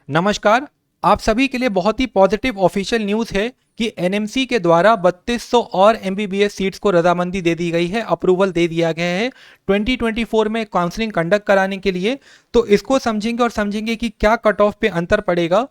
नमस्कार। आप सभी के लिए बहुत ही पॉजिटिव ऑफिशियल न्यूज़ है कि एनएमसी के द्वारा 3200 और एमबीबीएस सीट्स को रजामंदी दे दी गई है, अप्रूवल दे दिया गया है 2024 में काउंसलिंग कंडक्ट कराने के लिए। तो इसको समझेंगे और समझेंगे कि क्या कट ऑफ पे अंतर पड़ेगा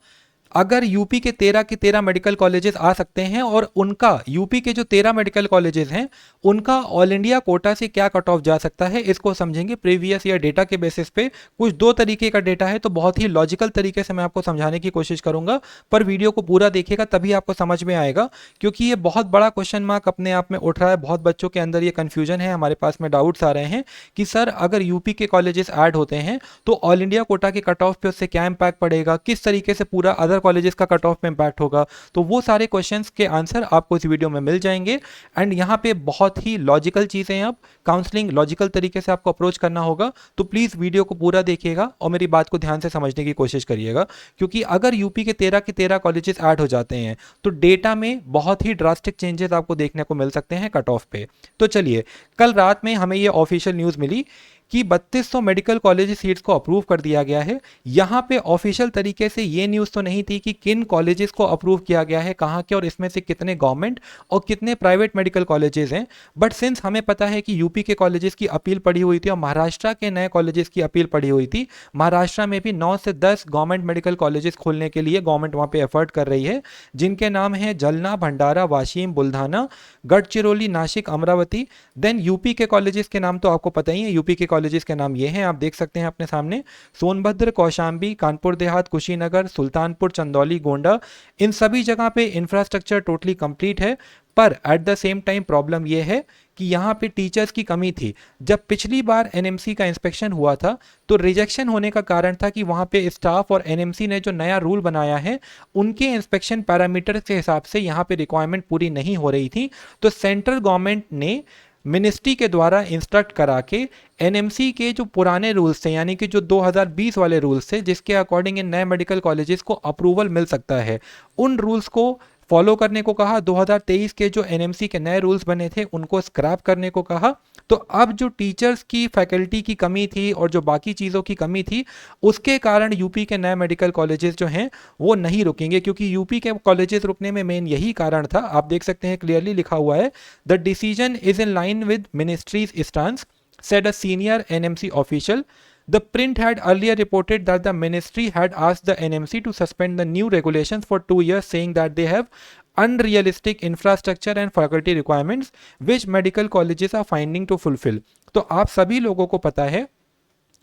अगर यूपी के 13 के 13 मेडिकल कॉलेजेस आ सकते हैं और उनका यूपी के जो 13 मेडिकल कॉलेजेस हैं उनका ऑल इंडिया कोटा से क्या कट ऑफ जा सकता है, इसको समझेंगे प्रीवियस ईयर डेटा के बेसिस पे। कुछ दो तरीके का डेटा है तो बहुत ही लॉजिकल तरीके से मैं आपको समझाने की कोशिश करूंगा, पर वीडियो को पूरा देखिएगा तभी आपको समझ में आएगा, क्योंकि ये बहुत बड़ा क्वेश्चन मार्क अपने आप में उठ रहा है। बहुत बच्चों के अंदर ये कंफ्यूजन है, हमारे पास में डाउट्स आ रहे हैं कि सर अगर यूपी के कॉलेजेस ऐड होते हैं तो ऑल इंडिया कोटा के कट ऑफ पे उससे क्या इंपैक्ट पड़ेगा, किस तरीके से पूरा अदर कॉलेजेस का कट ऑफ में इंपैक्ट होगा। तो वो सारे क्वेश्चंस के आंसर आपको इस वीडियो में मिल जाएंगे। एंड यहाँ पे बहुत ही लॉजिकल चीजें हैं, अब काउंसलिंग लॉजिकल तरीके से आपको अप्रोच करना होगा। तो प्लीज वीडियो को पूरा देखिएगा और मेरी बात को ध्यान से समझने की कोशिश करिएगा, क्योंकि अगर यूपी के 13 के 13 कॉलेजेस ऐड हो जाते हैं तो डेटा में बहुत ही ड्रास्टिक चेंजेस आपको देखने को मिल सकते हैं कट ऑफ पे। तो चलिए, कल रात में हमें ये ऑफिशियल न्यूज़ मिली कि 3200 मेडिकल कॉलेज सीट्स को अप्रूव कर दिया गया है। यहाँ पे ऑफिशियल तरीके से ये न्यूज़ तो नहीं थी कि किन कॉलेजेस को अप्रूव किया गया है, कहाँ के, और इसमें से कितने गवर्नमेंट और कितने प्राइवेट मेडिकल कॉलेजेस हैं। बट सिंस हमें पता है कि यूपी के कॉलेजेस की अपील पड़ी हुई थी और महाराष्ट्र के नए कॉलेजेस की अपील पड़ी हुई थी, महाराष्ट्र में भी 9 से 10 गवर्नमेंट मेडिकल कॉलेजेस खोलने के लिए गवर्नमेंट वहाँ पे एफर्ट कर रही है, जिनके नाम है जलना, भंडारा, वाशिम, बुल्धाना, गढ़चिरौली, नासिक, अमरावती। देन यूपी के कॉलेजेस के नाम तो आपको पता ही है, यूपी के कॉलेजेस के नाम ये हैं, आप देख सकते हैं अपने सामने, सोनभद्र, कौशाम्बी, कानपुर देहात, कुशीनगर, सुल्तानपुर, चंदौली, गोंडा। इन सभी जगह पे इंफ्रास्ट्रक्चर टोटली कंप्लीट है, पर at the same time problem यह है कि यहाँ पे टीचर्स की कमी थी। जब पिछली बार एनएमसी का इंस्पेक्शन हुआ था तो रिजेक्शन होने का कारण था कि वहाँ पे स्टाफ और एनएमसी ने जो नया रूल बनाया है उनके इंस्पेक्शन पैरामीटर के हिसाब से यहाँ पे रिक्वायरमेंट पूरी नहीं हो रही थी। तो सेंट्रल गवर्नमेंट ने मिनिस्ट्री के द्वारा इंस्ट्रक्ट करा के एनएमसी के जो पुराने रूल्स थे, यानी कि जो 2020 वाले रूल्स थे जिसके अकॉर्डिंग इन नए मेडिकल कॉलेजेस को अप्रूवल मिल सकता है, उन रूल्स को फॉलो करने को कहा। 2023 के जो एनएमसी के नए रूल्स बने थे उनको स्क्रैप करने को कहा। तो अब जो टीचर्स की फैकल्टी की कमी थी और जो बाकी चीज़ों की कमी थी उसके कारण यूपी के नए मेडिकल कॉलेजेस जो हैं वो नहीं रुकेंगे, क्योंकि यूपी के कॉलेजेस रुकने में मेन यही कारण था। आप देख सकते हैं क्लियरली लिखा हुआ है, the decision is in line with ministries stance, said a senior NMC official. The print had earlier reported that the ministry had asked the NMC to suspend the new regulations for 2 years, saying that they have unrealistic infrastructure and faculty requirements which medical colleges are finding to fulfill. तो आप सभी लोगों को पता है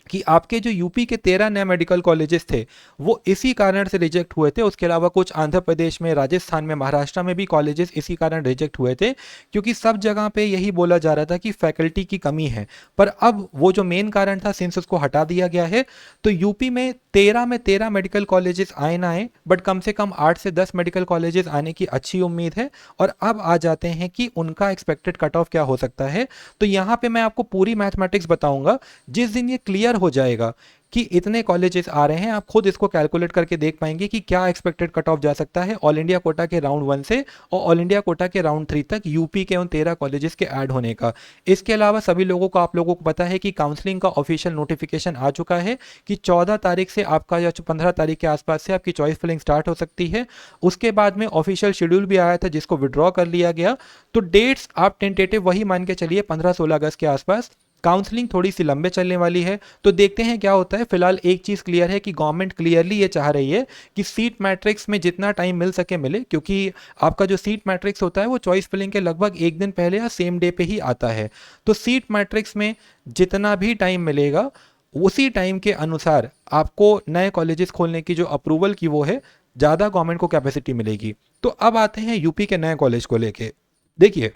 कि आपके जो यूपी के 13 नए मेडिकल कॉलेजेस थे वो इसी कारण से रिजेक्ट हुए थे। उसके अलावा कुछ आंध्र प्रदेश में, राजस्थान में, महाराष्ट्र में भी कॉलेजेस इसी कारण रिजेक्ट हुए थे, क्योंकि सब जगह पे यही बोला जा रहा था कि फैकल्टी की कमी है। पर अब वो जो मेन कारण था सिंस उसको हटा दिया गया है, तो यूपी में 13 मेडिकल कॉलेजेस आए ना आए, बट कम से कम 8 से 10 मेडिकल कॉलेजेस आने की अच्छी उम्मीद है। और अब आ जाते हैं कि उनका एक्सपेक्टेड कट ऑफ क्या हो सकता है। तो यहाँ पे मैं आपको पूरी मैथमेटिक्स बताऊंगा। जिस दिन ये क्लियर हो जाएगा कि इतने कॉलेजेस आ रहे हैं, आप खुद इसको कैलकुलेट करके देख पाएंगे कि क्या एक्सपेक्टेड कट ऑफ जा सकता है ऑल इंडिया कोटा के राउंड 1 से और ऑल इंडिया कोटा के राउंड 3 तक यूपी के उन 13 कॉलेजेस के ऐड होने का। इसके अलावा सभी लोगों को, आप लोगों को पता है कि काउंसलिंग का ऑफिशियल नोटिफिकेशन आ चुका है कि 14 तारीख से आपका या 15 तारीख के आसपास से आपकी चॉइस फिलिंग स्टार्ट हो सकती है। उसके बाद में ऑफिशियल शेड्यूल भी आया था जिसको विड्रॉ कर लिया गया। तो डेट्स आप टेंटेटिव वही मान के चलिए 15-16 अगस्त के आसपास। काउंसलिंग थोड़ी सी लंबे चलने वाली है, तो देखते हैं क्या होता है। फिलहाल एक चीज़ क्लियर है कि गवर्नमेंट क्लियरली ये चाह रही है कि सीट मैट्रिक्स में जितना टाइम मिल सके मिले, क्योंकि आपका जो सीट मैट्रिक्स होता है वो चॉइस फिलिंग के लगभग एक दिन पहले या सेम डे पे ही आता है। तो सीट मैट्रिक्स में जितना भी टाइम मिलेगा उसी टाइम के अनुसार आपको नए कॉलेजेस खोलने की जो अप्रूवल की वो है, ज़्यादा गवर्नमेंट को कैपेसिटी मिलेगी। तो अब आते हैं यूपी के नए कॉलेज को लेके। देखिए,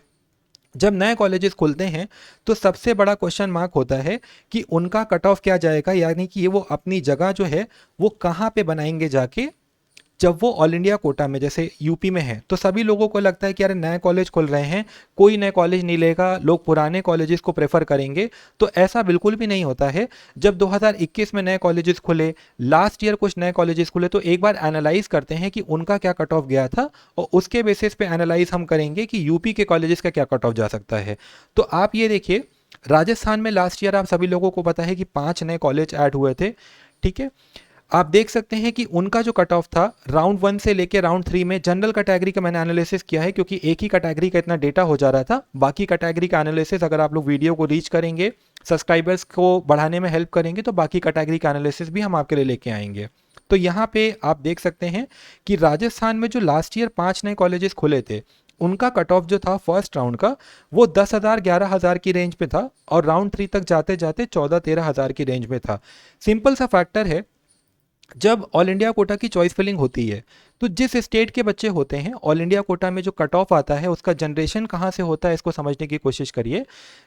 जब नए कॉलेजेस खुलते हैं तो सबसे बड़ा क्वेश्चन मार्क होता है कि उनका कट ऑफ क्या जाएगा, यानी कि ये वो अपनी जगह जो है वो कहाँ पे बनाएंगे जाके। जब वो ऑल इंडिया कोटा में जैसे यूपी में है तो सभी लोगों को लगता है कि यार नए कॉलेज खुल रहे हैं, कोई नए कॉलेज नहीं लेगा, लोग पुराने कॉलेजेस को प्रेफर करेंगे। तो ऐसा बिल्कुल भी नहीं होता है। जब 2021 में नए कॉलेजेस खुले, लास्ट ईयर कुछ नए कॉलेजेस खुले, तो एक बार एनालाइज करते हैं कि उनका क्या कट ऑफ गया था और उसके बेसिस पे एनालाइज हम करेंगे कि यूपी के कॉलेजेस का क्या कट ऑफ जा सकता है। तो आप ये देखिए, राजस्थान में लास्ट ईयर आप सभी लोगों को पता है कि 5 नए कॉलेज ऐड हुए थे, ठीक है। आप देख सकते हैं कि उनका जो कट ऑफ था राउंड 1 से लेके राउंड 3 में, जनरल कैटेगरी का मैंने एनालिसिस किया है क्योंकि एक ही कैटेगरी का इतना डेटा हो जा रहा था। बाकी कैटेगरी का एनालिसिस अगर आप लोग वीडियो को रीच करेंगे, सब्सक्राइबर्स को बढ़ाने में हेल्प करेंगे, तो बाकी कैटेगरी का एनालिसिस भी हम आपके लिए लेके आएंगे। तो यहाँ पे आप देख सकते हैं कि राजस्थान में जो लास्ट ईयर 5 नए कॉलेजेस खुले थे, उनका कट ऑफ जो था फर्स्ट राउंड का वो 10,000 11,000 की रेंज में था और राउंड 3 तक जाते जाते 14-13,000 की रेंज में था। सिंपल सा फैक्टर है, जब ऑल इंडिया कोटा की चॉइस फिलिंग होती है तो जिस स्टेट के बच्चे होते हैं, ऑल इंडिया कोटा में जो कट ऑफ आता है उसका जनरेशन कहाँ से होता है इसको समझने की कोशिश करिए।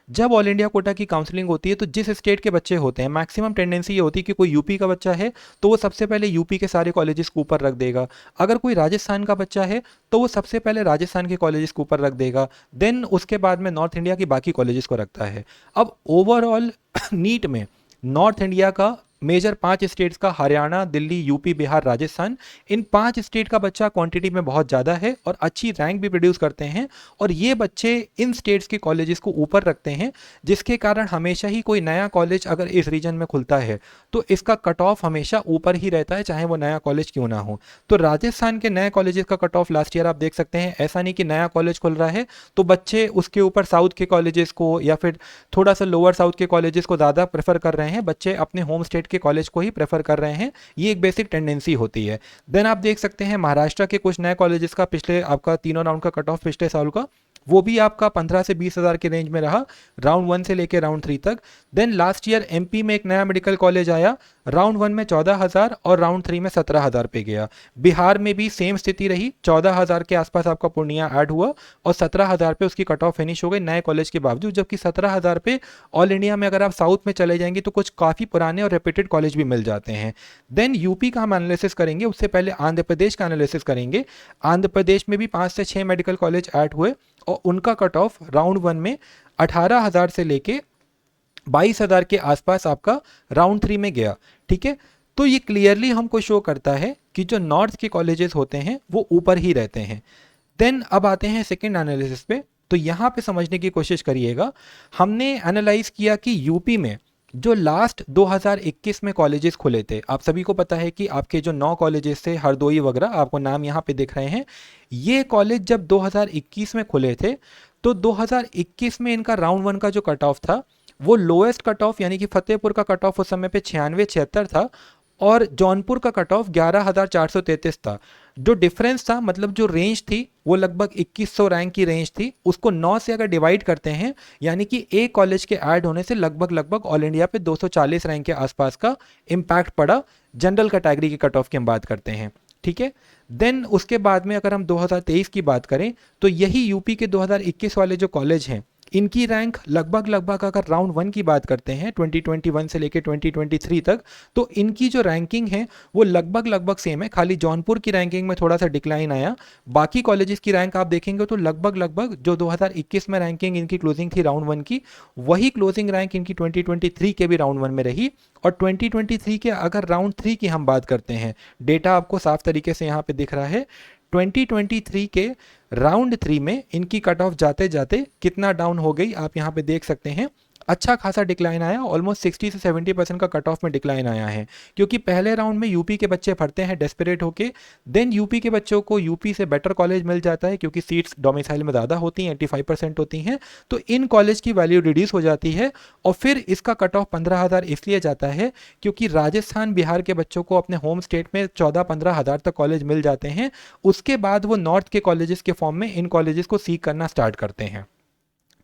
जब ऑल इंडिया कोटा की काउंसलिंग होती है तो जिस स्टेट के बच्चे होते हैं, मैक्सिमम टेंडेंसी ये होती है कि कोई यूपी का बच्चा है तो वो सबसे पहले यूपी के सारे कॉलेजेस को ऊपर रख देगा। अगर कोई राजस्थान का बच्चा है तो वो सबसे पहले राजस्थान के कॉलेजेस को ऊपर रख देगा, देन उसके बाद में नॉर्थ इंडिया की बाकी कॉलेजेस को रखता है। अब ओवरऑल नीट में नॉर्थ इंडिया का मेजर 5 स्टेट्स का, हरियाणा, दिल्ली, यूपी, बिहार, राजस्थान, इन 5 स्टेट का बच्चा क्वांटिटी में बहुत ज़्यादा है और अच्छी रैंक भी प्रोड्यूस करते हैं और ये बच्चे इन स्टेट्स के कॉलेजेस को ऊपर रखते हैं, जिसके कारण हमेशा ही कोई नया कॉलेज अगर इस रीजन में खुलता है तो इसका कट ऑफ हमेशा ऊपर ही रहता है, चाहे वो नया कॉलेज क्यों ना हो। तो राजस्थान के नए कॉलेजेस का कट ऑफ लास्ट ईयर आप देख सकते हैं, ऐसा नहीं कि नया कॉलेज खुल रहा है तो बच्चे उसके ऊपर साउथ के कॉलेजेस को या फिर थोड़ा सा लोअर साउथ के कॉलेजेस को ज़्यादा प्रेफर कर रहे हैं, बच्चे अपने होम स्टेट के कॉलेज को ही प्रेफर कर रहे हैं। ये एक बेसिक टेंडेंसी होती है। देन आप देख सकते हैं महाराष्ट्र के कुछ नए कॉलेजेस का पिछले आपका तीनों राउंड का कट ऑफ पिछले साल का वो भी आपका 15 से 20,000 के रेंज में रहा राउंड 1 से लेकर राउंड 3 तक। देन लास्ट ईयर एमपी में एक नया मेडिकल कॉलेज आया, राउंड 1 में 14,000 और राउंड 3 में 17,000 पे गया। बिहार में भी सेम स्थिति रही, 14,000 के आसपास आपका पूर्णिया ऐड हुआ और 17,000 पे उसकी कट ऑफ फिनिश हो गई नए कॉलेज के बावजूद, जबकि 17,000 पे ऑल इंडिया में अगर आप साउथ में चले जाएंगे तो कुछ काफ़ी पुराने और रेप्यूटेड कॉलेज भी मिल जाते हैं। देन यूपी का हम एनालिसिस करेंगे, उससे पहले आंध्र प्रदेश का एनालिसिस करेंगे। आंध्र प्रदेश में भी 5 से 6 मेडिकल कॉलेज ऐड हुए और उनका कट ऑफ राउंड 1 में 18,000 से लेके 22,000 के आसपास आपका राउंड 3 में गया। ठीक है, तो ये क्लियरली हमको शो करता है कि जो नॉर्थ के कॉलेजेस होते हैं वो ऊपर ही रहते हैं। देन अब आते हैं सेकंड एनालिसिस पे, तो यहाँ पे समझने की कोशिश करिएगा। हमने एनालाइज किया कि यूपी में जो लास्ट 2021 में कॉलेजेस खुले थे, आप सभी को पता है कि आपके जो 9 कॉलेजेस थे, हरदोई वगैरह, आपको नाम यहाँ पे दिख रहे हैं, ये कॉलेज जब 2021 में खुले थे तो 2021 में इनका राउंड 1 का जो कट ऑफ था वो लोएस्ट कट ऑफ यानी कि फतेहपुर का कट ऑफ उस समय पे 96-76 था और जौनपुर का कट ऑफ 11,433 था। जो डिफरेंस था, मतलब जो रेंज थी वो लगभग 2100 रैंक की रेंज थी। उसको 9 से अगर डिवाइड करते हैं यानी कि एक कॉलेज के ऐड होने से लगभग ऑल इंडिया पे 240 रैंक के आसपास का इम्पैक्ट पड़ा। जनरल कैटेगरी की कट ऑफ की हम बात करते हैं। ठीक है, देन उसके बाद में अगर हम 2023 की बात करें तो यही यूपी के 2021 वाले जो कॉलेज हैं इनकी रैंक लगभग अगर राउंड 1 की बात करते हैं 2021 से लेकर 2023 तक, तो इनकी जो रैंकिंग है वो लगभग सेम है। खाली जौनपुर की रैंकिंग में थोड़ा सा डिक्लाइन आया, बाकी कॉलेजेस की रैंक आप देखेंगे तो लगभग जो 2021 में रैंकिंग इनकी क्लोजिंग थी राउंड 1 की, वही क्लोजिंग रैंक इनकी 2023 के भी राउंड 1 में रही। और 2023 के अगर राउंड 3 की हम बात करते हैं, डेटा आपको साफ तरीके से यहाँ पे दिख रहा है, 2023 के राउंड 3 में इनकी कट ऑफ जाते जाते कितना डाउन हो गई आप यहाँ पे देख सकते हैं। अच्छा खासा डिक्लाइन आया, ऑलमोस्ट 60 से 70% का कट ऑफ में डिक्लाइन आया है, क्योंकि पहले राउंड में यूपी के बच्चे फटते हैं डेस्परेट होके। देन यूपी के बच्चों को यूपी से बेटर कॉलेज मिल जाता है क्योंकि सीट्स डोमिसाइल में ज़्यादा होती हैं, 85% होती हैं, तो इन कॉलेज की वैल्यू रिड्यूस हो जाती है और फिर इसका कट ऑफ 15,000 इसलिए जाता है क्योंकि राजस्थान बिहार के बच्चों को अपने होम स्टेट में 14-15,000 तक कॉलेज मिल जाते हैं। उसके बाद वो नॉर्थ के कॉलेजेस के फॉर्म में इन कॉलेजेस को सीक करना स्टार्ट करते हैं।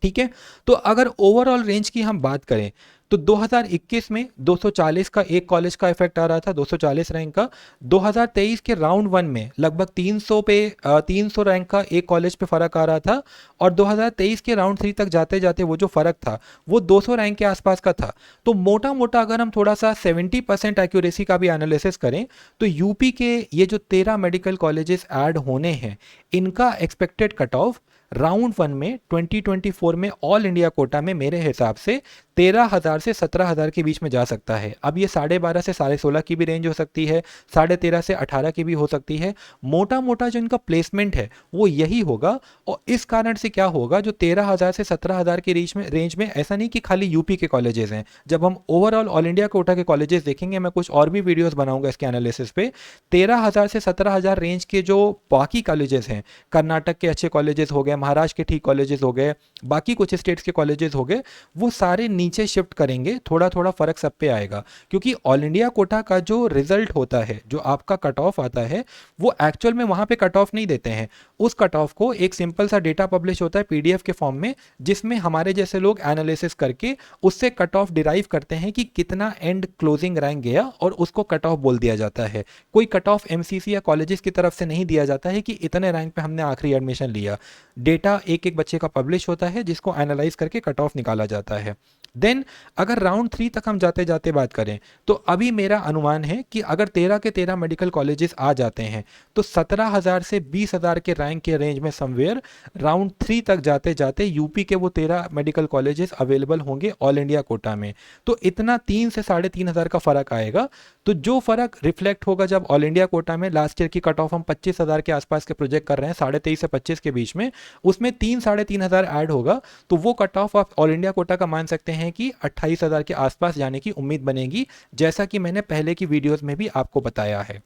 ठीक है, तो अगर ओवरऑल रेंज की हम बात करें तो 2021 में 240 का एक कॉलेज का इफेक्ट आ रहा था, 240 रैंक का। 2023 के राउंड 1 में लगभग 300 रैंक का एक कॉलेज पे फर्क आ रहा था और 2023 के राउंड 3 तक जाते जाते वो जो फर्क था वो 200 रैंक के आसपास का था। तो मोटा मोटा अगर हम थोड़ा सा 70% एक्यूरेसी का भी एनालिसिस करें तो यूपी के ये जो 13 मेडिकल कॉलेजेस ऐड होने हैं, इनका एक्सपेक्टेड कट ऑफ राउंड 1 में 2024 में ऑल इंडिया कोटा में मेरे हिसाब से 13,000 से 17,000 के बीच में जा सकता है। अब ये 12.5 से 16.5 की भी रेंज हो सकती है, 13.5 से 18 की भी हो सकती है। मोटा मोटा जो इनका प्लेसमेंट है वो यही होगा। और इस कारण से क्या होगा, जो 13,000 से 17,000 की रेंज में ऐसा नहीं कि खाली यूपी के कॉलेजेस हैं। जब हम ओवरऑल ऑल इंडिया कोटा के कॉलेजेस देखेंगे, मैं कुछ और भी वीडियोस बनाऊंगा इसके एनालिसिस पे, 13,000 से 17,000 रेंज के जो बाकी कॉलेजेस हैं, कर्नाटक के अच्छे कॉलेजेस हो गए, महाराष्ट्र के ठीक कॉलेजेस हो गए, बाकी कुछ स्टेट्स के कॉलेजेस हो गए, वो सारे नीचे शिफ्ट करेंगे। थोड़ा थोड़ा फर्क सब पे आएगा, क्योंकि ऑल इंडिया कोटा का जो रिजल्ट होता है, जो आपका कट ऑफ आता है, वो एक्चुअल में वहां पे कट ऑफ नहीं देते हैं। उस कट ऑफ को एक सिंपल सा डेटा पब्लिश होता है पीडीएफ के फॉर्म में, जिसमें हमारे जैसे लोग एनालिसिस करके उससे कट ऑफ डिराइव करते हैं कि कितना एंड क्लोजिंग रैंक गया, और उसको कट ऑफ बोल दिया जाता है। कोई कट ऑफ एमसीसी या कॉलेजेस की तरफ से नहीं दिया जाता है कि इतने रैंक पे हमने आखिरी एडमिशन लिया। डेटा एक एक बच्चे का पब्लिश होता है, जिसको एनालाइज करके कट ऑफ निकाला जाता है। देन अगर राउंड 3 तक हम जाते जाते बात करें, तो अभी मेरा अनुमान है कि अगर 13 के 13 मेडिकल कॉलेजेस आ जाते हैं, तो 17,000 से 20,000 के रैंक के रेंज में समवेयर राउंड 3 तक जाते जाते यूपी के वो 13 मेडिकल कॉलेजेस अवेलेबल होंगे ऑल इंडिया कोटा में। तो इतना 3 से 3,500 का फर्क आएगा। तो जो फर्क रिफ्लेक्ट होगा जब ऑल इंडिया कोटा में लास्ट ईयर की कट ऑफ हम 25,000 के आसपास के प्रोजेक्ट कर रहे हैं, 23,500 से 25 के बीच में, उसमें 3-3,500 ऐड होगा, तो वो कट ऑफ आप ऑल इंडिया कोटा का मान सकते हैं कि 28,000 के आसपास जाने की उम्मीद बनेगी, जैसा कि मैंने पहले की वीडियोस में भी आपको बताया है।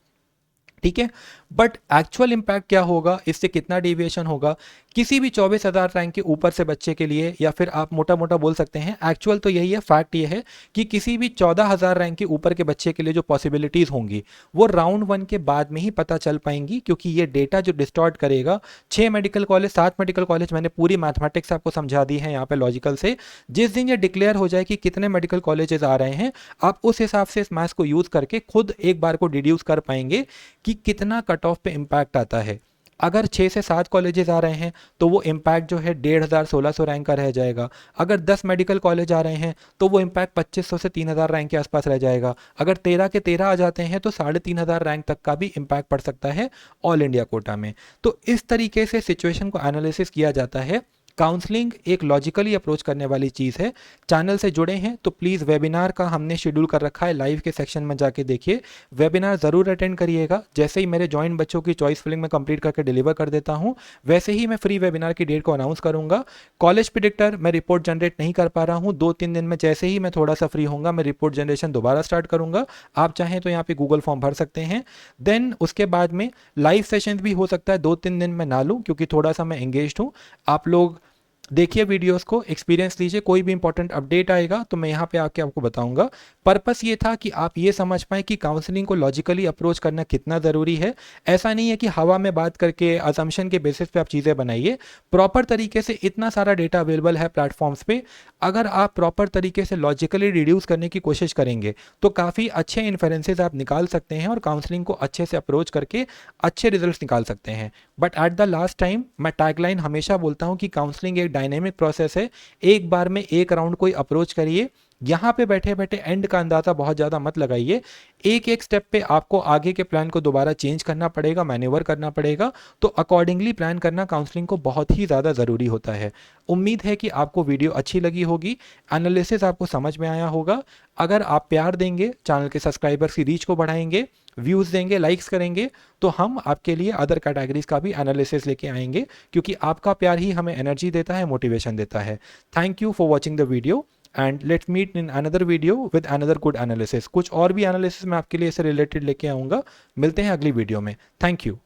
ठीक है, बट एक्चुअल इंपैक्ट क्या होगा, इससे कितना डेविएशन होगा किसी भी 24,000 रैंक के ऊपर से बच्चे के लिए, या फिर आप मोटा मोटा बोल सकते हैं, एक्चुअल तो यही है, फैक्ट ये है कि किसी भी 14,000 रैंक के ऊपर के बच्चे के लिए जो पॉसिबिलिटीज होंगी वो राउंड 1 के बाद में ही पता चल पाएंगी, क्योंकि ये डेटा जो डिस्टॉर्ट करेगा, 6 मेडिकल कॉलेज 7 मेडिकल कॉलेज, मैंने पूरी मैथमेटिक्स आपको समझा दी है यहाँ पे लॉजिकल से। जिस दिन ये डिक्लेयर हो जाए कि कितने मेडिकल कॉलेजेस आ रहे हैं, आप उस हिसाब से इस मैथ्स को यूज करके खुद एक बार को डिड्यूस कर पाएंगे कि कितना कट ऑफ पे इम्पैक्ट आता है। अगर 6 से 7 कॉलेजेस आ रहे हैं तो वो इम्पैक्ट जो है 1,500-1,600 रैंक का रह जाएगा। अगर 10 मेडिकल कॉलेज आ रहे हैं तो वो इम्पैक्ट 2,500 से 3,000 रैंक के आसपास रह जाएगा। अगर 13 के 13 आ जाते हैं तो 3,500 रैंक तक का भी इम्पैक्ट पड़ सकता है ऑल इंडिया कोटा में। तो इस तरीके से सिचुएशन को एनालिसिस किया जाता है। काउंसलिंग एक लॉजिकली अप्रोच करने वाली चीज़ है। चैनल से जुड़े हैं तो प्लीज़ वेबिनार का हमने शेड्यूल कर रखा है, लाइव के सेक्शन में जाके देखिए, वेबिनार ज़रूर अटेंड करिएगा। जैसे ही मेरे जॉइंट बच्चों की चॉइस फिलिंग में कंप्लीट करके डिलीवर कर देता हूं, वैसे ही मैं फ्री वेबिनार की डेट को अनाउंस करूंगा। कॉलेज प्रेडिक्टर मैं रिपोर्ट जनरेट नहीं कर पा रहा हूँ, 2-3 दिन में जैसे ही मैं थोड़ा सा फ्री होऊंगा मैं रिपोर्ट जनरेशन दोबारा स्टार्ट करूंगा। आप चाहें तो यहाँ पे गूगल फॉर्म भर सकते हैं। देन उसके बाद में लाइव सेशन भी हो सकता है 2-3 दिन में ना लूँ, क्योंकि थोड़ा सा मैं एंगेज्ड हूँ। आप लोग देखिए वीडियोस को, एक्सपीरियंस लीजिए, कोई भी इंपॉर्टेंट अपडेट आएगा तो मैं यहाँ पे आके आपको बताऊंगा। पर्पस ये था कि आप ये समझ पाएं कि काउंसलिंग को लॉजिकली अप्रोच करना कितना ज़रूरी है। ऐसा नहीं है कि हवा में बात करके असम्पशन के बेसिस पे आप चीज़ें बनाइए। प्रॉपर तरीके से इतना सारा डेटा अवेलेबल है प्लेटफॉर्म्स पे, अगर आप प्रॉपर तरीके से लॉजिकली रिड्यूस करने की कोशिश करेंगे तो काफ़ी अच्छे इन्फरेंसेज आप निकाल सकते हैं और काउंसलिंग को अच्छे से अप्रोच करके अच्छे रिजल्ट निकाल सकते हैं। But at the last time मैं टैगलाइन हमेशा बोलता हूँ कि काउंसलिंग एक डायनेमिक प्रोसेस है। एक बार में एक राउंड कोई अप्रोच करिए, यहाँ पे बैठे बैठे एंड का अंदाजा बहुत ज़्यादा मत लगाइए। एक एक स्टेप पे आपको आगे के प्लान को दोबारा चेंज करना पड़ेगा, मैन्यूवर करना पड़ेगा। तो अकॉर्डिंगली प्लान करना काउंसलिंग को बहुत ही ज़्यादा ज़रूरी होता है। उम्मीद है कि आपको वीडियो अच्छी लगी होगी, एनालिसिस आपको समझ में आया होगा। अगर आप प्यार देंगे, चैनल के सब्सक्राइबर्स की रीच को बढ़ाएंगे, व्यूज़ देंगे, लाइक्स करेंगे, तो हम आपके लिए अदर कैटेगरीज का भी एनालिसिस लेके आएंगे, क्योंकि आपका प्यार ही हमें एनर्जी देता है, मोटिवेशन देता है। Thank you for watching the video and let's meet in another video with another good analysis. कुछ और भी एनालिसिस मैं आपके लिए इससे रिलेटेड लेके आऊँगा। मिलते हैं अगली वीडियो में। Thank you.